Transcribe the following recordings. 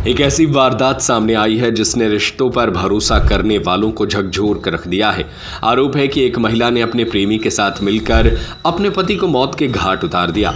एक ऐसी वारदात सामने आई है जिसने रिश्तों पर भरोसा करने वालों को झकझोर कर रख दिया है। आरोप है कि एक महिला ने अपने प्रेमी के साथ मिलकर अपने पति को मौत के घाट उतार दिया।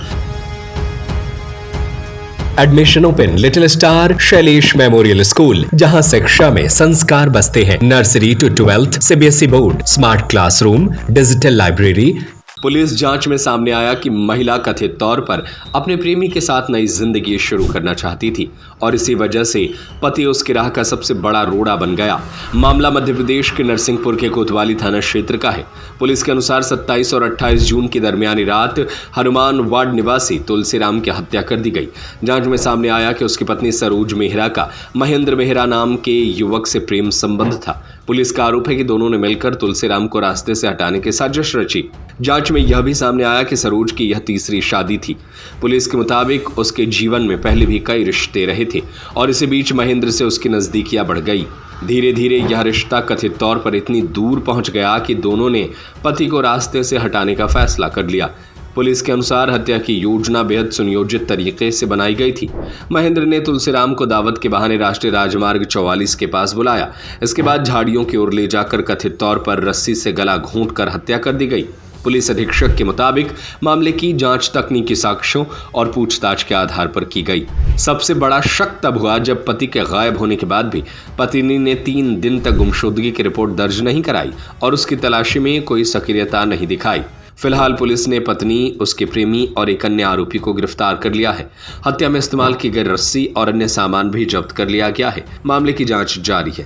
Admission open little star Shailesh memorial school, जहां शिक्षा में संस्कार बसते हैं। Nursery to 12th CBSE board, smart classroom, digital library. Police जांच में सामने आया कि महिला कथित तौर पर अपने प्रेमी के साथ नई जिंदगी शुरू करना चाहती थी और इसी वजह से पति उसकी राह का सबसे बड़ा रोड़ा बन गया। मामला मध्य प्रदेश के नरसिंहपुर के कोतवाली थाना क्षेत्र का है। पुलिस के अनुसार 27 और 28 जून की दरमियानी रात हनुमान वार्ड निवासी तुलसीराम की हत्या कर दी गई। जांच में सामने आया कि उसकी पत्नी सरोज मेहरा का महेंद्र मेहरा नाम के युवक से प्रेम संबंध था। पुलिस का आरोप है कि दोनों ने मिलकर तुलसीराम को रास्ते से हटाने की साजिश रची। जांच में यह भी सामने आया कि सरोज की यह तीसरी शादी थी। पुलिस के मुताबिक उसके जीवन में पहले भी कई रिश्ते रहे थे और इसी बीच महेंद्र से उसकी नजदीकियां बढ़ गई। धीरे धीरे यह रिश्ता कथित तौर पर इतनी दूर पहुंच गया कि दोनों ने पति को रास्ते से हटाने का फैसला कर लिया। पुलिस के अनुसार हत्या की योजना बेहद सुनियोजित तरीके से बनाई गई थी। महेंद्र ने तुलसीराम को दावत के बहाने राष्ट्रीय राजमार्ग 44 के पास बुलाया। इसके बाद झाड़ियों की ओर ले जाकर कथित तौर पर रस्सी से गला घोंटकर हत्या कर दी गई। पुलिस अधीक्षक के मुताबिक मामले की जांच तकनीकी साक्ष्यों और पूछताछ के आधार पर की गई। सबसे बड़ा शक तब हुआ जब पति के गायब होने के बाद भी पत्नी ने 3 दिन तक गुमशुदगी की रिपोर्ट दर्ज नहीं कराई और उसकी तलाशी में कोई सक्रियता नहीं दिखाई। फिलहाल पुलिस ने पत्नी, उसके प्रेमी और एक अन्य आरोपी को गिरफ्तार कर लिया है। हत्या में इस्तेमाल की गई रस्सी और अन्य सामान भी जब्त कर लिया गया है। मामले की जांच जारी है।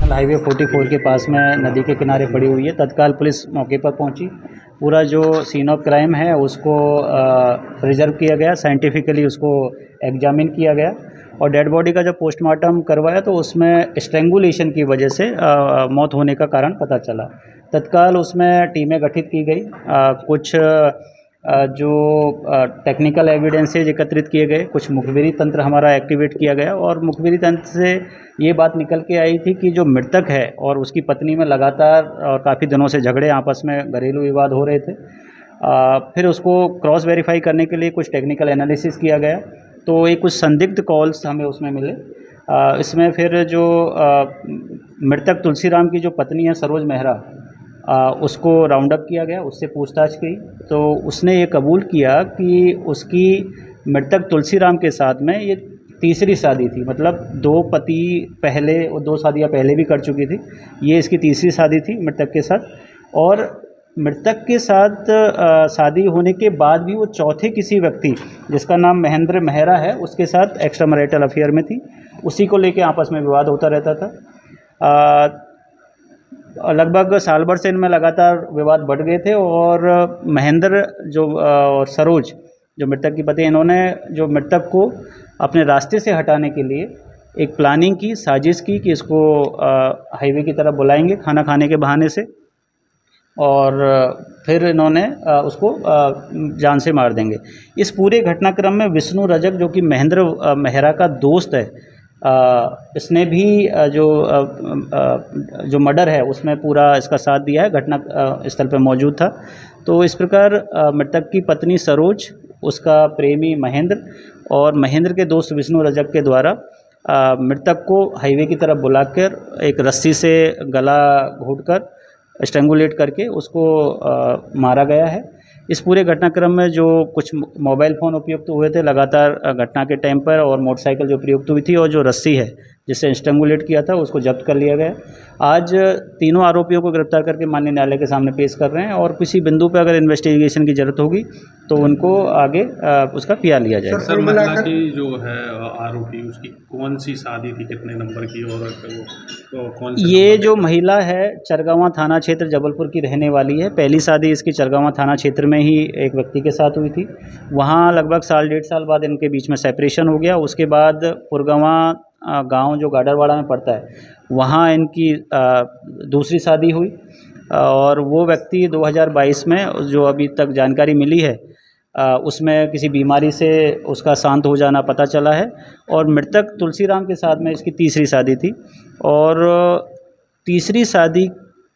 हाईवे 44 के पास में नदी के किनारे पड़ी हुई है। तत्काल पुलिस मौके पर पहुंची। पूरा जो सीन ऑफ क्राइम है उसको प्रिजर्व किया गया, साइंटिफिकली उसको एग्जामिन किया गया और डेड बॉडी का जब पोस्टमार्टम करवाया तो उसमें स्ट्रेंगुलेशन की वजह से मौत होने का कारण पता चला। तत्काल उसमें टीमें गठित की गई। कुछ जो टेक्निकल एविडेंसेज एकत्रित किए गए, कुछ मुखबिरी तंत्र हमारा एक्टिवेट किया गया और मुखबिरी तंत्र से ये बात निकल के आई थी कि जो मृतक है और उसकी पत्नी में लगातार और काफ़ी दिनों से झगड़े, आपस में घरेलू विवाद हो रहे थे। फिर उसको क्रॉस वेरीफाई करने के लिए कुछ टेक्निकल एनालिसिस किया गया तो एक कुछ संदिग्ध कॉल्स हमें उसमें मिले। इसमें फिर जो मृतक तुलसीराम की जो पत्नी है सरोज मेहरा, उसको राउंड अप किया गया, उससे पूछताछ की तो उसने ये कबूल किया कि उसकी मृतक तुलसीराम के साथ में ये तीसरी शादी थी। मतलब 2 पति पहले और 2 शादियाँ पहले भी कर चुकी थी। ये इसकी तीसरी शादी थी मृतक के साथ और मृतक के साथ शादी होने के बाद भी वो चौथे किसी व्यक्ति जिसका नाम महेंद्र मेहरा है उसके साथ एक्स्ट्रा मैरिटल अफेयर में थी। उसी को लेके आपस में विवाद होता रहता था। लगभग साल भर से इनमें लगातार विवाद बढ़ गए थे और महेंद्र जो और सरोज जो मृतक की पति, इन्होंने जो मृतक को अपने रास्ते से हटाने के लिए एक प्लानिंग की, साजिश की कि इसको हाईवे की तरफ बुलाएंगे खाना खाने के बहाने से और फिर इन्होंने उसको जान से मार देंगे। इस पूरे घटनाक्रम में विष्णु रजक जो कि महेंद्र मेहरा का दोस्त है, इसने भी जो मर्डर है उसमें पूरा इसका साथ दिया है, घटना स्थल पर मौजूद था। तो इस प्रकार मृतक की पत्नी सरोज, उसका प्रेमी महेंद्र और महेंद्र के दोस्त विष्णु रजक के द्वारा मृतक को हाईवे की तरफ बुलाकर एक रस्सी से गला घोंटकर स्ट्रेंगुलेट करके उसको मारा गया है। इस पूरे घटनाक्रम में जो कुछ मोबाइल फ़ोन उपयुक्त हुए थे लगातार घटना के टाइम पर और मोटरसाइकिल जो प्रयुक्त हुई थी और जो रस्सी है जिससे स्ट्रेंगुलेट किया था उसको जब्त कर लिया गया। आज तीनों आरोपियों को गिरफ्तार करके माननीय न्यायालय के सामने पेश कर रहे हैं और किसी बिंदु पर अगर इन्वेस्टिगेशन की ज़रूरत होगी तो उनको आगे उसका पीआर लिया जाएगा। सर, महिला की जो है आरोपी, उसकी कौन सी शादी थी, कितने नंबर की और तो कौन सी? ये जो महिला है चरगावा थाना क्षेत्र जबलपुर की रहने वाली है। पहली शादी इसकी चरगावा थाना क्षेत्र में ही एक व्यक्ति के साथ हुई थी। वहाँ लगभग 1.5 साल बाद इनके बीच में सेपरेशन हो गया। उसके बाद पुरगवा गांव जो गाडरवाड़ा में पड़ता है वहाँ इनकी दूसरी शादी हुई और वो व्यक्ति 2022 में जो अभी तक जानकारी मिली है उसमें किसी बीमारी से उसका शांत हो जाना पता चला है और मृतक तुलसीराम के साथ में इसकी तीसरी शादी थी और तीसरी शादी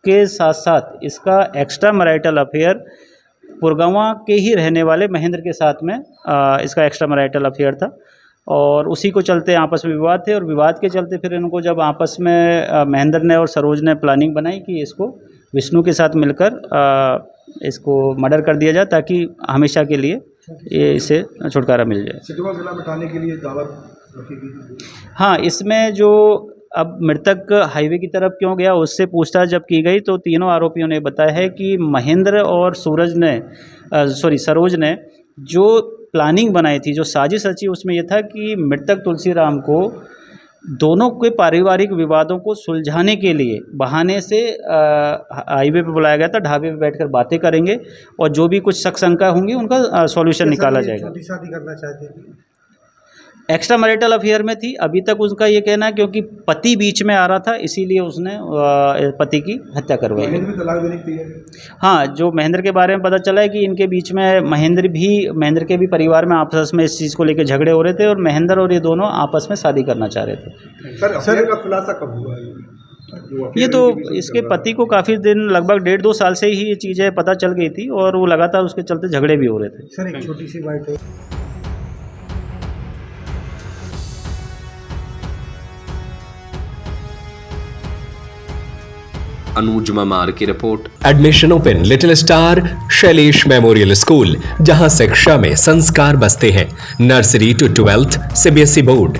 के साथ साथ इसका एक्स्ट्रा मैरिटल अफेयर पुरगवा के ही रहने वाले महेंद्र के साथ में इसका एक्स्ट्रा मैरिटल अफेयर था। और उसी को चलते आपस में विवाद थे, और विवाद के चलते फिर इनको जब आपस में महेंद्र ने और सरोज ने प्लानिंग बनाई कि इसको विष्णु के साथ मिलकर इसको मर्डर कर दिया जाए ताकि हमेशा के लिए ये इससे छुटकारा मिल जाए। सिटवा जिला मिटाने के लिए दावत रखी गई। हाँ, इसमें जो अब मृतक हाईवे की तरफ क्यों गया उससे पूछताछ जब की गई तो तीनों आरोपियों ने बताया है कि महेंद्र और सरोज ने जो प्लानिंग बनाई थी, जो साजिश रची, उसमें यह था कि मृतक तुलसीराम को दोनों के पारिवारिक विवादों को सुलझाने के लिए बहाने से हाईवे पे बुलाया गया था। ढाबे पे बैठकर बातें करेंगे और जो भी कुछ शक शंका होंगी उनका सॉल्यूशन निकाला जाएगा। छोटी शादी करना चाहते थे, एक्स्ट्रा मैरिटल अफेयर में थी अभी तक, उसका ये कहना है क्योंकि पति बीच में आ रहा था इसीलिए उसने पति की हत्या करवाई। महेंद्र भी तलाक देने की तैयारी है। हाँ, जो महेंद्र के बारे में पता चला है कि इनके बीच में महेंद्र के भी परिवार में आपस में इस चीज़ को लेकर झगड़े हो रहे थे और महेंद्र और ये दोनों आपस में शादी करना चाह रहे थे। सर का खुलासा कब हुआ? ये तो इसके पति को काफ़ी दिन, लगभग 1.5-2 साल से ही ये चीज़ें पता चल गई थी और वो लगातार उसके चलते झगड़े भी हो रहे थे। सर, एक छोटी सी बात है, अनुज ममार की रिपोर्ट। Admission open little star Shailesh memorial school, जहां शिक्षा में संस्कार बसते हैं। Nursery to 12th CBSE board.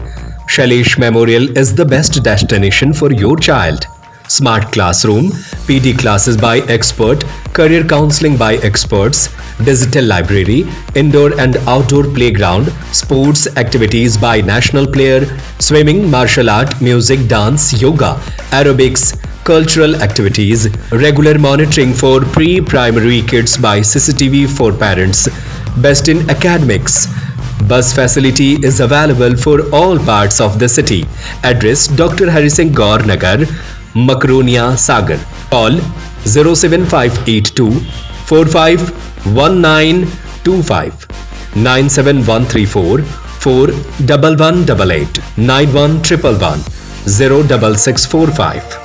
Shailesh memorial is the best destination for your child. Smart classroom, PD classes by expert, career counseling by experts, digital library, indoor and outdoor playground, sports activities by national player, swimming, martial art, music, dance, yoga, aerobics, cultural activities, regular monitoring for pre-primary kids by CCTV for parents, best in academics. Bus facility is available for all parts of the city. Address Dr. Hari Singh Gaur Nagar, Makronia, Sagar. Call 07582 451925 97134 41188 91111 06645.